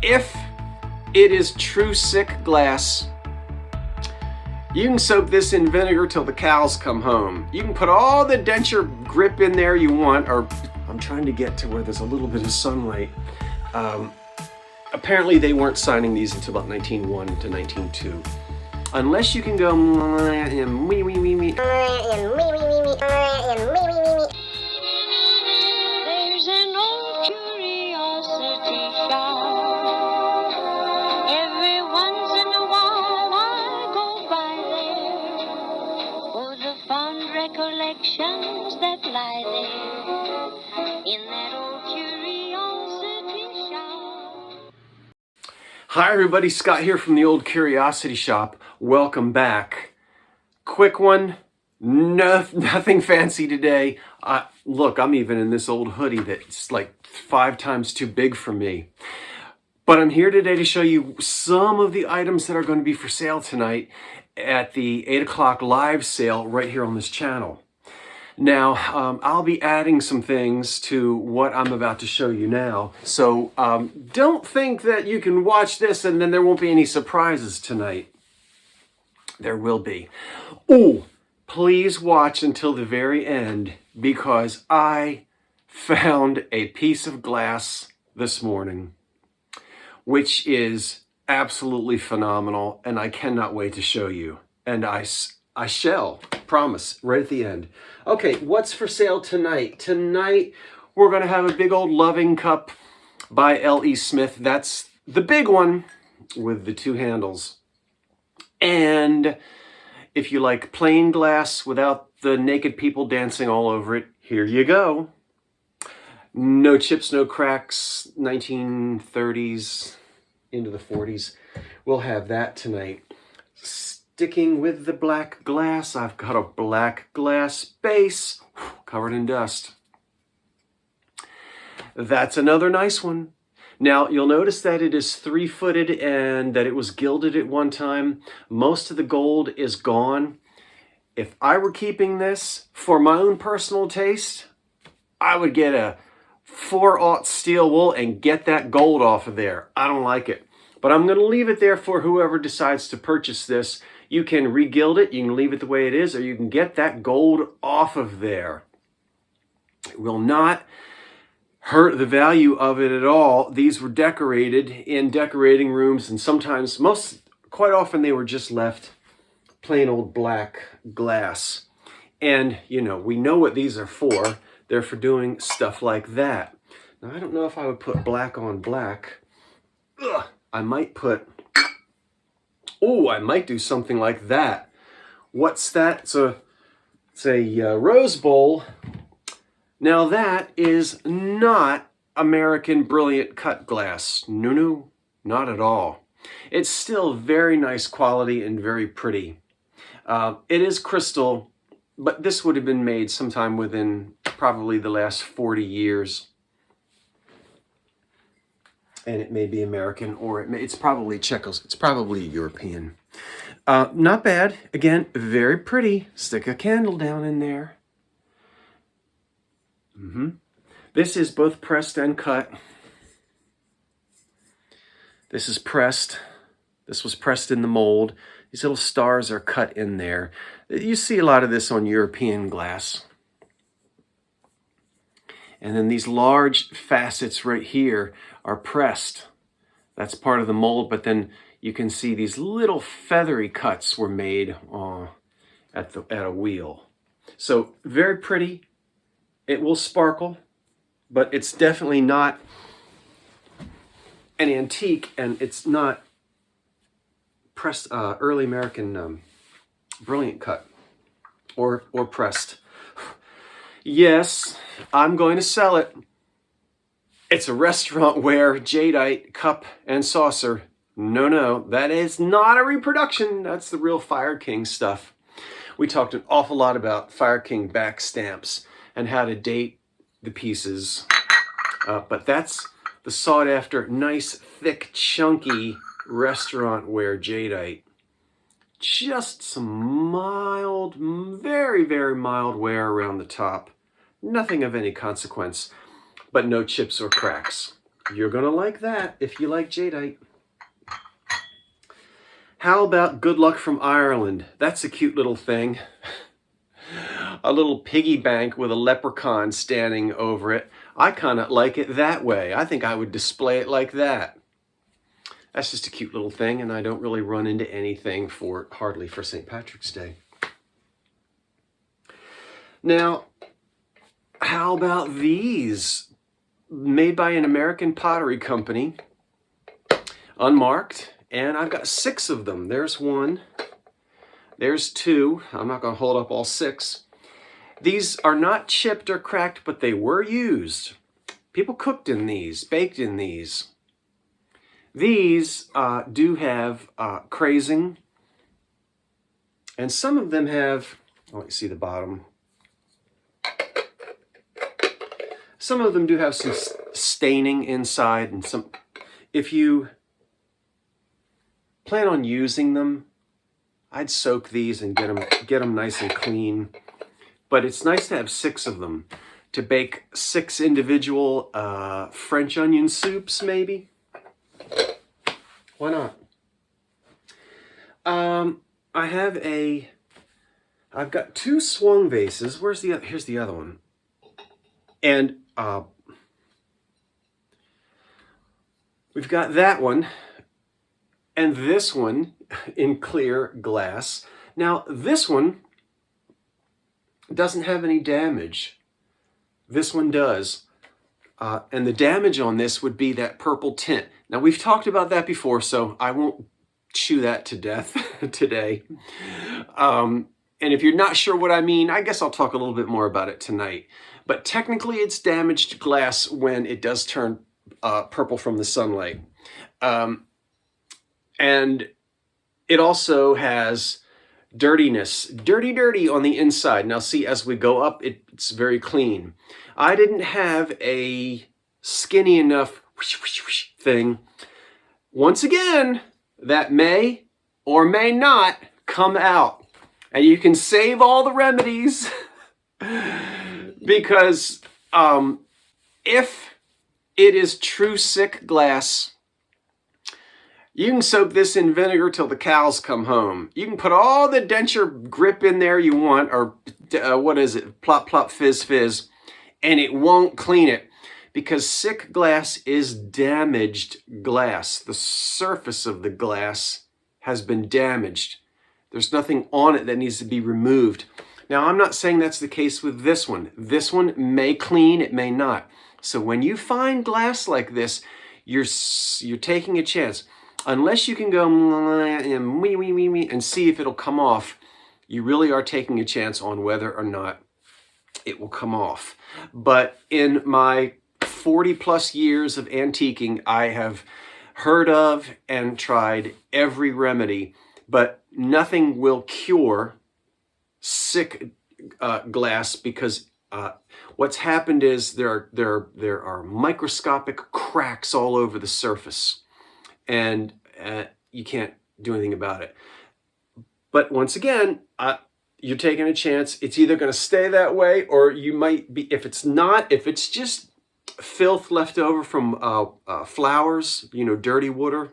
If it is true sick glass, you can soak this in vinegar till the cows come home. You can put all the denture grip in there you want, or I'm trying to get to where there's a little bit of sunlight. Apparently they weren't signing these until about 1901 to 1902. Unless you can go There's an old curiosity shop. Every once in a while I go by there for the fond recollections that lie there in that old curiosity shop. Hi everybody, Scott here from the Old Curiosity Shop. Welcome back. Quick one, nothing fancy today. Look, I'm even in this old hoodie that's like 5 times too big for me. But I'm here today to show you some of the items that are going to be for sale tonight at the 8 o'clock live sale right here on this channel. Now, I'll be adding some things to what I'm about to show you now. So don't think that you can watch this and then there won't be any surprises tonight. There will be. Oh, please watch until the very end because I found a piece of glass this morning, which is absolutely phenomenal, and I cannot wait to show you. And I shall, promise, right at the end. Okay, what's for sale tonight? Tonight, we're going to have a big old loving cup by L.E. Smith. That's the big one with the 2 handles. And if you like plain glass without the naked people dancing all over it, here you go. No chips, no cracks, 1930s into the 40s. We'll have that tonight. Sticking with the black glass, I've got a black glass base covered in dust. That's another nice one. Now, you'll notice that it is 3-footed and that it was gilded at one time. Most of the gold is gone. If I were keeping this for my own personal taste, I would get a 4/0 steel wool and get that gold off of there. I don't like it. But I'm going to leave it there for whoever decides to purchase this. You can re-gild it, you can leave it the way it is, or you can get that gold off of there. It will not hurt the value of it at all. These were decorated in decorating rooms, and sometimes, quite often, they were just left plain old black glass. And, you know, we know what these are for. They're for doing stuff like that. Now, I don't know if I would put black on black. Ugh, I might do something like that. What's that? It's a rose bowl. Now that is not American Brilliant cut glass. No, not at all. It's still very nice quality and very pretty. It is crystal, but this would have been made sometime within probably the last 40 years. And it may be American, or it's probably it's probably European. Not bad. Again, very pretty. Stick a candle down in there. This is both pressed and cut. This is pressed. This was pressed in the mold. These little stars are cut in there. You see a lot of this on European glass. And then these large facets right here are pressed. That's part of the mold, but then you can see these little feathery cuts were made at a wheel. So very pretty. It will sparkle, but it's definitely not an antique, and it's not pressed early American Brilliant cut or pressed. Yes, I'm going to sell it. It's a restaurant-ware jadeite cup and saucer. No, that is not a reproduction. That's the real Fire King stuff. We talked an awful lot about Fire King back stamps and how to date the pieces. But that's the sought-after, nice, thick, chunky restaurant-ware jadeite. Just some mild, very, very mild wear around the top. Nothing of any consequence, but no chips or cracks. You're going to like that if you like jadeite. How about Good Luck from Ireland? That's a cute little thing. A little piggy bank with a leprechaun standing over it. I kind of like it that way. I think I would display it like that. That's just a cute little thing, and I don't really run into anything hardly for St. Patrick's Day. Now, how about these? Made by an American pottery company, unmarked, and I've got 6 of them. There's 1, there's 2. I'm not going to hold up all 6. These are not chipped or cracked, but they were used. People cooked in these, baked in these. These do have crazing, and some of them have, let me see the bottom. Some of them do have some staining inside, and some, if you plan on using them, I'd soak these and get them nice and clean. But it's nice to have 6 of them to bake 6 individual French onion soups, maybe. Why not? I've got 2 swung vases. Where's the other? Here's the other one. And we've got that one and this one in clear glass. Now, this one doesn't have any damage. This one does. And the damage on this would be that purple tint. Now, we've talked about that before, so I won't chew that to death today. And if you're not sure what I mean, I guess I'll talk a little bit more about it tonight. But technically, it's damaged glass when it does turn purple from the sunlight. And it also has dirtiness, dirty on the inside. Now see, as we go up, it's very clean. I didn't have a skinny enough thing. Once again, that may or may not come out. And you can save all the remedies because if it is true sick glass, you can soak this in vinegar till the cows come home. You can put all the denture grip in there you want, or what is it, plop, plop, fizz, fizz, and it won't clean it because sick glass is damaged glass. The surface of the glass has been damaged. There's nothing on it that needs to be removed. Now, I'm not saying that's the case with this one. This one may clean, it may not. So when you find glass like this, you're taking a chance. Unless you can go and see if it'll come off, you really are taking a chance on whether or not it will come off. But in my 40 plus years of antiquing, I have heard of and tried every remedy, but nothing will cure sick glass because what's happened is there are microscopic cracks all over the surface, and you can't do anything about it. But once again, you're taking a chance. It's either going to stay that way, or you might be, if it's just filth left over from flowers, dirty water,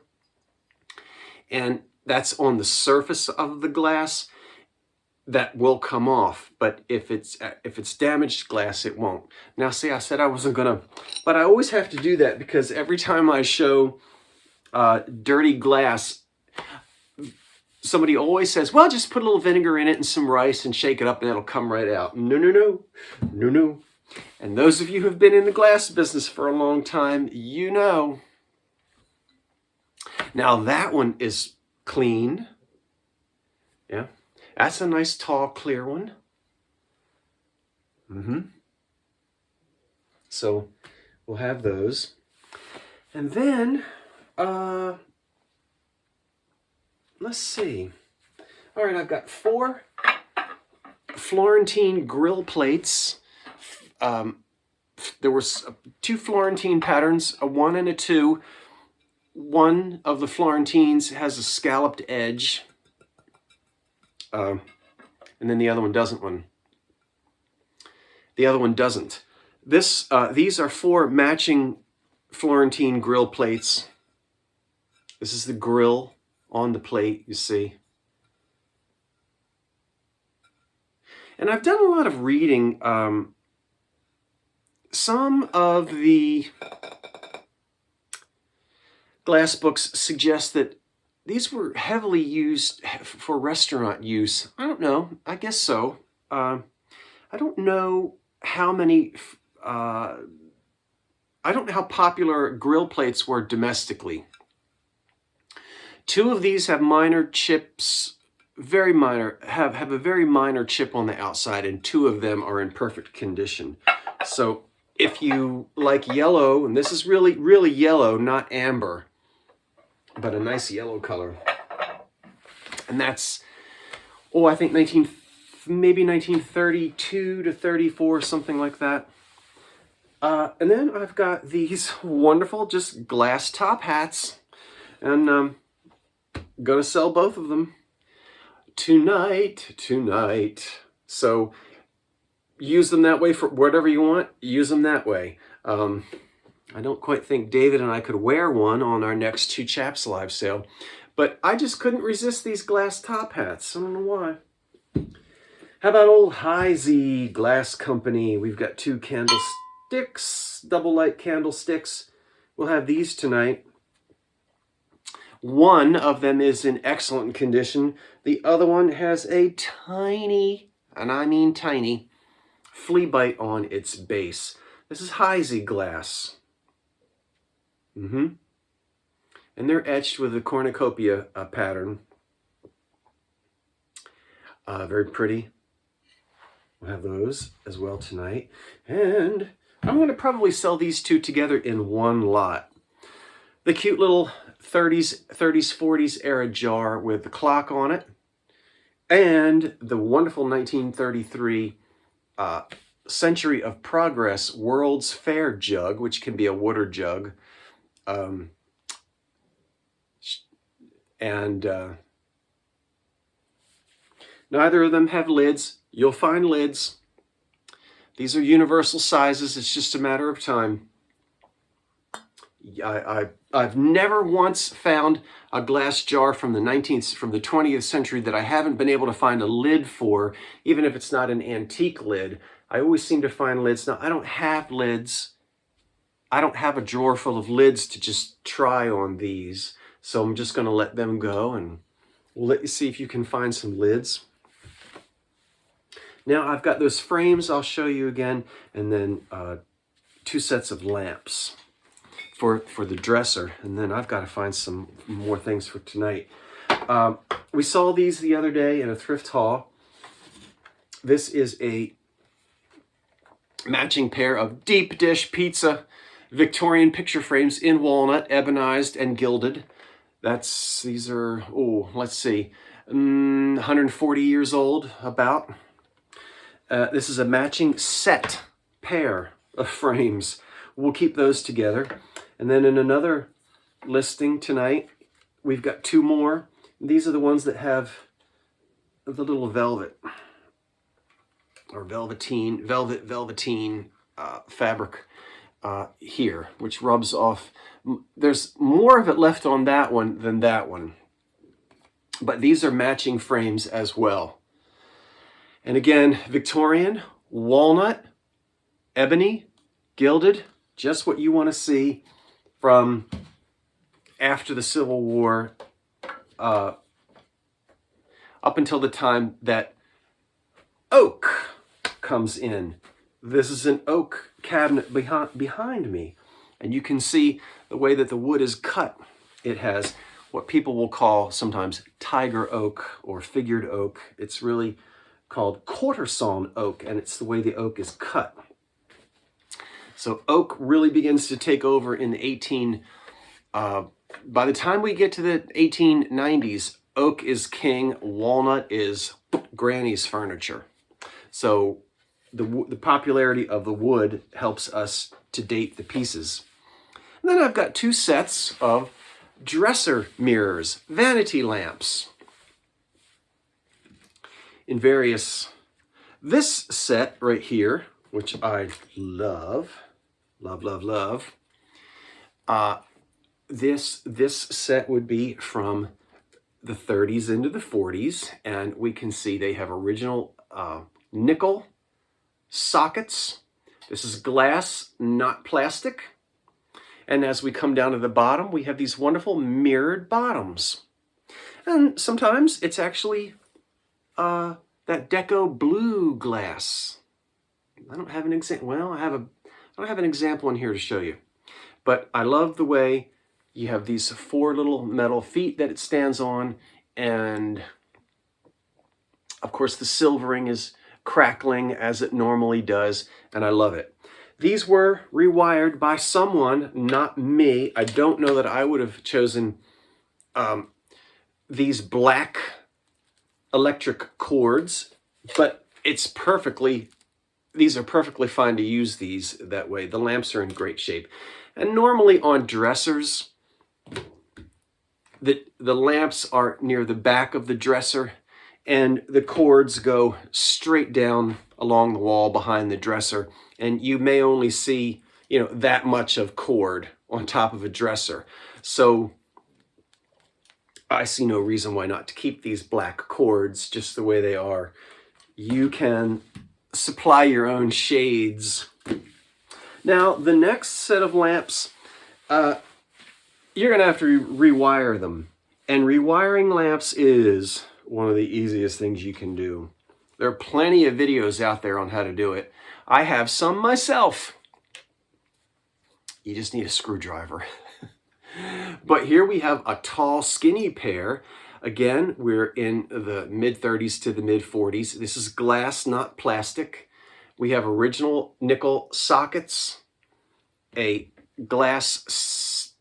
and that's on the surface of the glass, that will come off. But if it's damaged glass, it won't. Now, see, I said I wasn't gonna, but I always have to do that because every time I show dirty glass, somebody always says, well, just put a little vinegar in it and some rice and shake it up and it'll come right out. No. And those of you who have been in the glass business for a long time, you know. Now that one is clean. Yeah. That's a nice, tall, clear one. So we'll have those. And then, let's see. All right, I've got 4 Florentine grill plates. There were 2 Florentine patterns, a 1 and a 2. One of the Florentines has a scalloped edge. And then the other one doesn't. The other one doesn't. These are 4 matching Florentine grill plates. This is the grill on the plate, you see. And I've done a lot of reading. Some of the glass books suggest that these were heavily used for restaurant use. I don't know. I guess so. I don't know how many... I don't know how popular grill plates were domestically. 2 of these have minor chips, very minor, have a very minor chip on the outside, and 2 of them are in perfect condition. So if you like yellow, and this is really, really yellow, not amber, but a nice yellow color. And that's, I think maybe 1932 to 34, something like that. And then I've got these wonderful just glass top hats, and gonna sell both of them tonight. So use them that way for whatever you want. Use them that way. I don't quite think David and I could wear one on our next 2 Chaps live sale, but I just couldn't resist these glass top hats. I don't know why. How about old Vase Glass Company? We've got 2 candlesticks, double light candlesticks. We'll have these tonight. One of them is in excellent condition. The other one has a tiny, and I mean tiny, flea bite on its base. This is Vase glass. And they're etched with a cornucopia pattern. Very pretty. We'll have those as well tonight. And I'm going to probably sell these 2 together in one lot. The cute little 30s, 40s era jar with the clock on it. And the wonderful 1933 Century of Progress World's Fair jug, which can be a water jug. Neither of them have lids. You'll find lids. These are universal sizes. It's just a matter of time. I've never once found a glass jar from the 20th century that I haven't been able to find a lid for, even if it's not an antique lid. I always seem to find lids. Now, I don't have lids. I don't have a drawer full of lids to just try on these. So I'm just going to let them go, and we'll let you see if you can find some lids. Now I've got those frames I'll show you again, and then 2 sets of lamps for the dresser. And then I've got to find some more things for tonight. We saw these the other day in a thrift haul. This is a matching pair of deep dish pizza Victorian picture frames in walnut, ebonized and gilded. These are, let's see, 140 years old, about. This is a matching set pair of frames. We'll keep those together. And then in another listing tonight, we've got 2 more. These are the ones that have the little velvet or velveteen fabric here, which rubs off. There's more of it left on that one than that one. But these are matching frames as well. And again, Victorian, walnut, ebony, gilded, just what you want to see from after the Civil War up until the time that oak comes in. This is an oak cabinet behind me, and you can see the way that the wood is cut. It has what people will call sometimes tiger oak or figured oak. It's really called quarter sawn oak, and it's the way the oak is cut. So oak really begins to take over in the by the time we get to the 1890s, oak is king, walnut is granny's furniture. So the popularity of the wood helps us to date the pieces. And then I've got 2 sets of dresser mirrors, vanity lamps in various. This set right here, which I love, This set would be from the 30s into the 40s, and we can see they have original nickel sockets. This is glass, not plastic. And as we come down to the bottom, we have these wonderful mirrored bottoms. And sometimes it's actually that deco blue glass. I don't have an example. Well, I don't have an example in here to show you. But I love the way you have these 4 little metal feet that it stands on, and of course the silvering is crackling as it normally does, and I love it. These were rewired by someone, not me. I don't know that I would have chosen these black electric cords, but these are perfectly fine to use these that way. The lamps are in great shape. And normally on dressers, the lamps are near the back of the dresser, and the cords go straight down along the wall behind the dresser, and you may only see, that much of cord on top of a dresser. So I see no reason why not to keep these black cords just the way they are. You can supply your own shades. Now, the next set of lamps, you're going to have to rewire them. And rewiring lamps is one of the easiest things you can do. There are plenty of videos out there on how to do it. I have some myself. You just need a screwdriver. But here we have a tall, skinny pair. Again, we're in the mid-30s to the mid-40s. This is glass, not plastic. We have original nickel sockets, a glass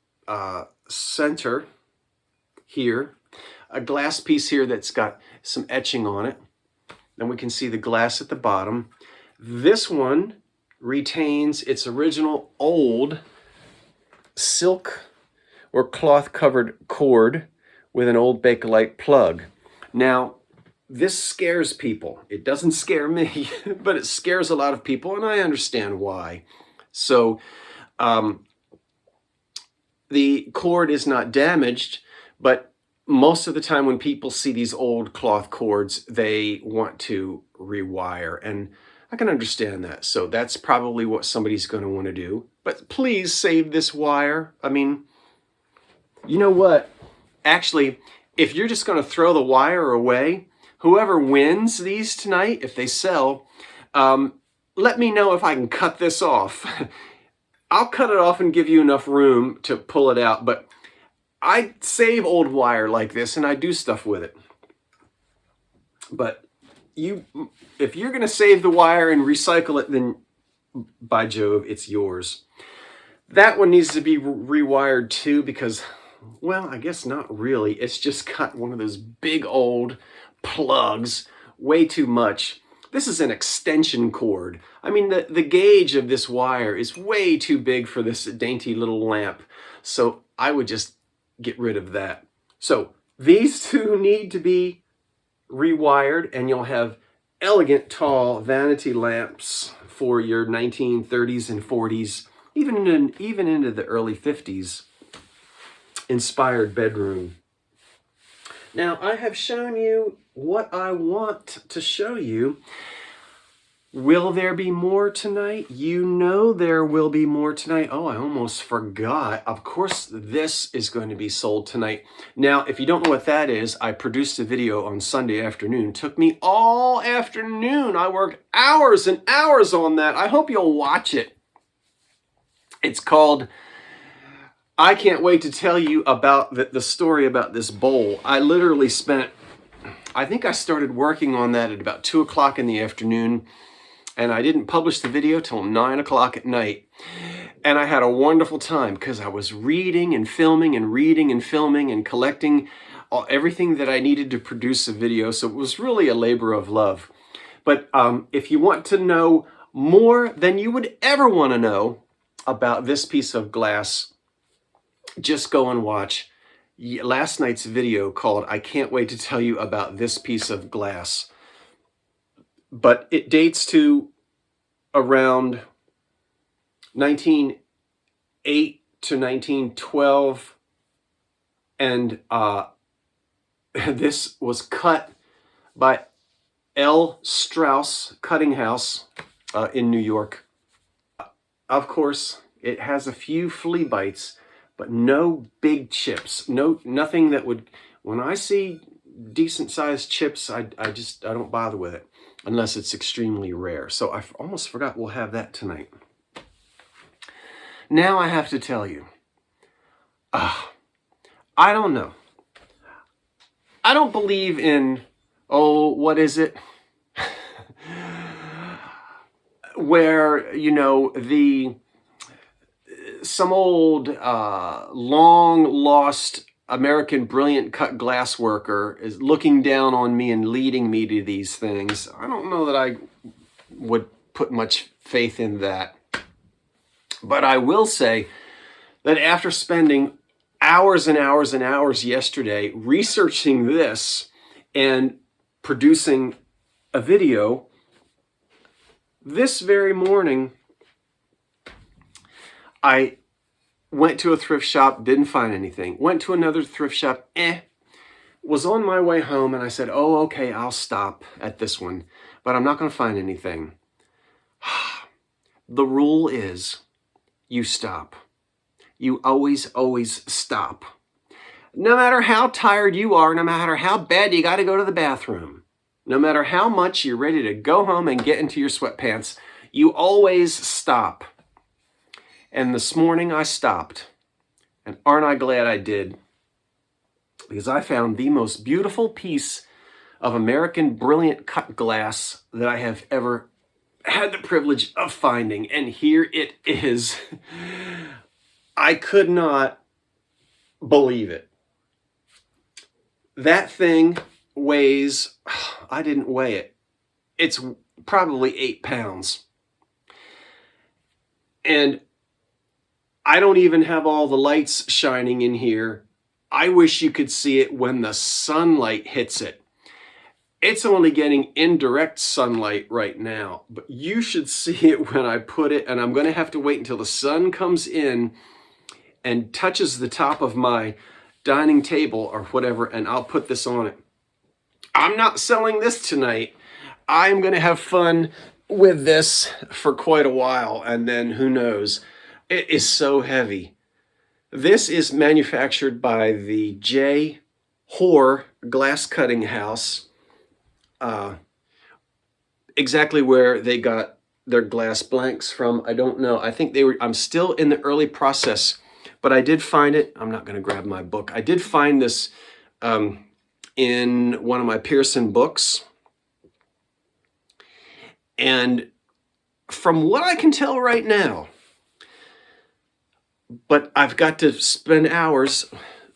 center here, a glass piece here that's got some etching on it. Then we can see the glass at the bottom. This one retains its original old silk or cloth covered cord with an old Bakelite plug. Now, this scares people. It doesn't scare me, but it scares a lot of people, and I understand why. So the cord is not damaged, but most of the time when people see these old cloth cords, they want to rewire, and I can understand that. So that's probably what somebody's going to want to do. But please save this wire. I mean, you know what? Actually, if you're just going to throw the wire away, whoever wins these tonight, if they sell, let me know if I can cut this off. I'll cut it off and give you enough room to pull it out, but I save old wire like this and I do stuff with it. But if you're going to save the wire and recycle it, then by Jove, it's yours. That one needs to be rewired too because, well, I guess not really. It's just got one of those big old plugs, way too much. This is an extension cord. I mean, the gauge of this wire is way too big for this dainty little lamp. So I would just get rid of that. So these two need to be rewired, and you'll have elegant, tall vanity lamps for your 1930s and 40s, even into the early 50s inspired bedroom. Now, I have shown you what I want to show you. Will there be more tonight? You know there will be more tonight. Oh, I almost forgot. Of course, this is going to be sold tonight. Now, if you don't know what that is, I produced a video on Sunday afternoon. It took me all afternoon. I worked hours and hours on that. I hope you'll watch it. It's called I Can't Wait to Tell You About the Story About This Bowl. I literally spent, I think I started working on that at about 2 o'clock in the afternoon, and I didn't publish the video till 9 o'clock at night. And I had a wonderful time because I was reading and filming and collecting everything that I needed to produce a video. So it was really a labor of love. But if you want to know more than you would ever want to know about this piece of glass, just go and watch last night's video called I Can't Wait to Tell You About This Piece of Glass. But it dates to around 1908 to 1912, and this was cut by L. Strauss Cutting House in New York. Of course, it has a few flea bites, but no big chips. Nothing that would, when I see decent sized chips, I don't bother with it unless it's extremely rare. So I almost forgot we'll have that tonight. Now I have to tell you, I don't know. I don't believe in, what is it? Where, you know, some old long lost American brilliant cut glass worker is looking down on me and leading me to these things. I don't know that I would put much faith in that. But I will say that after spending hours and hours and hours yesterday researching this and producing a video, this very morning, I went to a thrift shop, didn't find anything. Went to another thrift shop, was on my way home, and I said, oh, okay, I'll stop at this one, but I'm not going to find anything. The rule is you stop. You always, always stop. No matter how tired you are, no matter how bad you got to go to the bathroom, no matter how much you're ready to go home and get into your sweatpants, you always stop. And this morning I stopped. And aren't I glad I did? Because I found the most beautiful piece of American brilliant cut glass that I have ever had the privilege of finding. And here it is. I could not believe it. That thing weighs, I didn't weigh it. It's probably 8 pounds. And I don't even have all the lights shining in here. I wish you could see it when the sunlight hits it. It's only getting indirect sunlight right now, but you should see it when I put it, and I'm going to have to wait until the sun comes in and touches the top of my dining table or whatever, and I'll put this on it. I'm not selling this tonight. I'm going to have fun with this for quite a while, and then who knows. It is so heavy. This is manufactured by the J. Hoare Glass Cutting House. Exactly where they got their glass blanks from, I don't know. I think I'm still in the early process, but I did find it. I'm not going to grab my book. I did find this in one of my Pearson books. And from what I can tell right now, but I've got to spend hours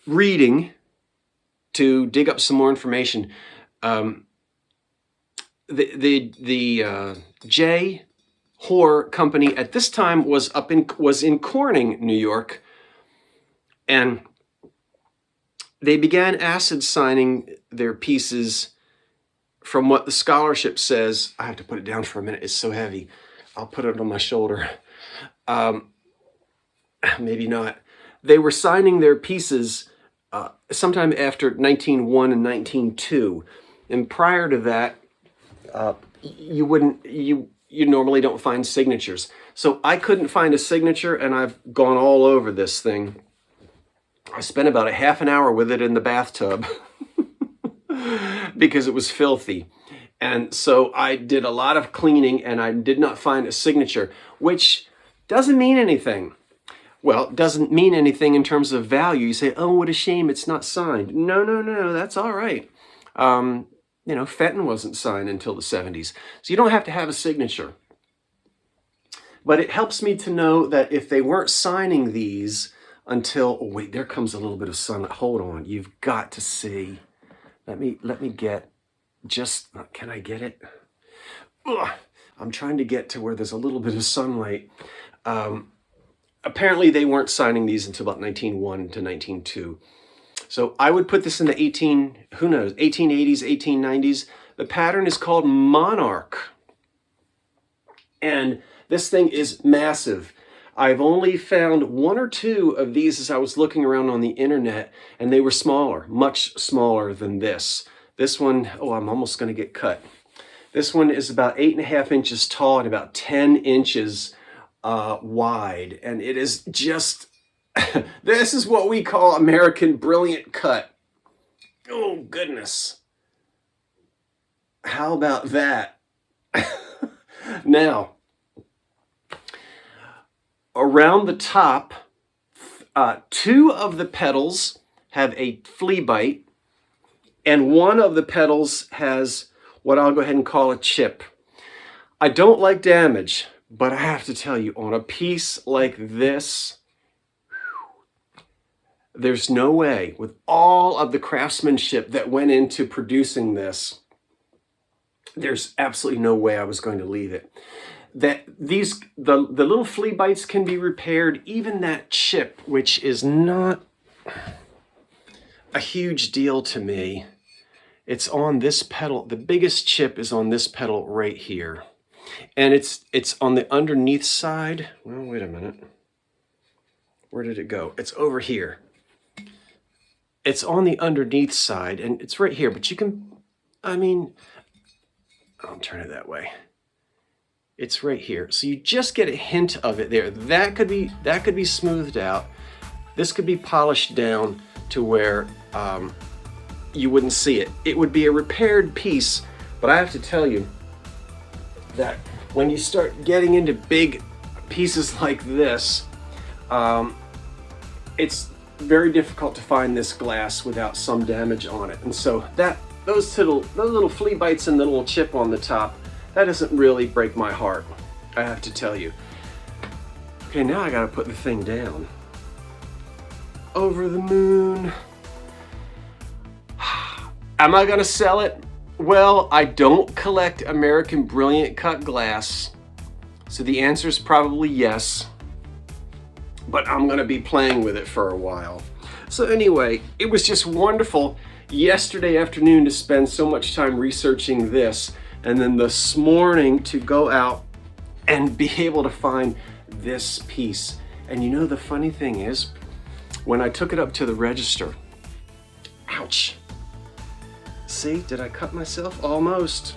reading to dig up some more information. The J. Hoare Company at this time was in Corning, New York, and they began acid signing their pieces. From what the scholarship says, I have to put it down for a minute. It's so heavy. I'll put it on my shoulder. Maybe not. They were signing their pieces sometime after 1901 and 1902, and prior to that, you normally don't find signatures. So I couldn't find a signature, and I've gone all over this thing. I spent about a half an hour with it in the bathtub because it was filthy. And so I did a lot of cleaning, and I did not find a signature, which doesn't mean anything. Well, it doesn't mean anything in terms of value. You say, oh, what a shame it's not signed. No, that's all right. Fenton wasn't signed until the 70s. So you don't have to have a signature. But it helps me to know that if they weren't signing these until, oh wait, there comes a little bit of sunlight. Hold on, you've got to see. Let me get can I get it? Ugh, I'm trying to get to where there's a little bit of sunlight. Apparently they weren't signing these until about 1901 to 1902. So I would put this in the 1880s, 1890s. The pattern is called Monarch. And this thing is massive. I've only found 1 or 2 of these as I was looking around on the internet, and they were smaller, much smaller than this. This one, oh, I'm almost going to get cut. This one is about 8.5 inches tall and about 10 inches wide. And it is just, this is what we call American Brilliant Cut. Oh, goodness. How about that? Now, around the top, 2 of the petals have a flea bite, and 1 of the petals has what I'll go ahead and call a chip. I don't like damage, but I have to tell you, on a piece like this, there's no way, with all of the craftsmanship that went into producing this, there's absolutely no way I was going to leave it. The little flea bites can be repaired, even that chip, which is not a huge deal to me. It's on this petal. The biggest chip is on this petal right here. And it's on the underneath side. Well, wait a minute. Where did it go? It's over here. It's on the underneath side, and it's right here, but you can, I mean, I'll turn it that way. It's right here. So you just get a hint of it there. That could be smoothed out. This could be polished down to where you wouldn't see it. It would be a repaired piece, but I have to tell you that when you start getting into big pieces like this, it's very difficult to find this glass without some damage on it. And so those little flea bites and the little chip on the top, that doesn't really break my heart, I have to tell you. Okay, now I gotta put the thing down. Over the moon. Am I gonna sell it? Well, I don't collect American Brilliant Cut glass, so the answer is probably yes, but I'm gonna be playing with it for a while. So anyway, it was just wonderful yesterday afternoon to spend so much time researching this, and then this morning to go out and be able to find this piece. And you know, the funny thing is, when I took it up to the register, ouch. See, did I cut myself? Almost.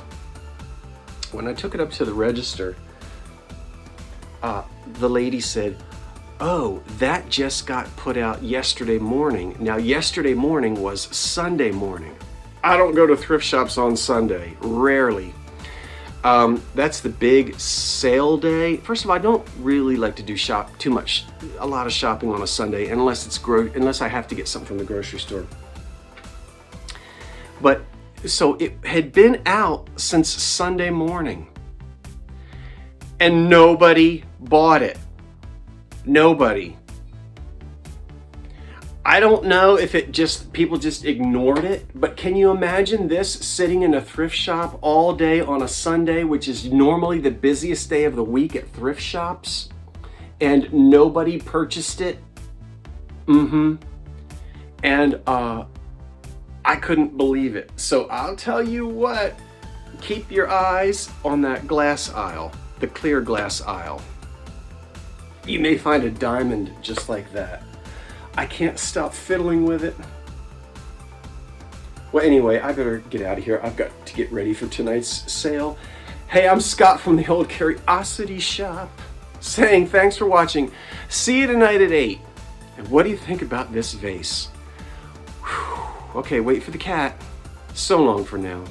When I took it up to the register, the lady said, oh, that just got put out yesterday morning. Now, yesterday morning was Sunday morning. I don't go to thrift shops on Sunday, rarely. That's the big sale day. First of all, I don't really like to do a lot of shopping on a Sunday unless I have to get something from the grocery store. But so it had been out since Sunday morning, and nobody bought it. Nobody. I don't know if people just ignored it, but can you imagine this sitting in a thrift shop all day on a Sunday, which is normally the busiest day of the week at thrift shops, and nobody purchased it? And I couldn't believe it. So I'll tell you what, keep your eyes on that glass aisle, the clear glass aisle. You may find a diamond just like that. I can't stop fiddling with it. Well, anyway, I better get out of here. I've got to get ready for tonight's sale. Hey, I'm Scott from the Old Curiosity Shop, saying thanks for watching. See you tonight at 8. And what do you think about this vase? Whew. Okay, wait for the cat. So long for now.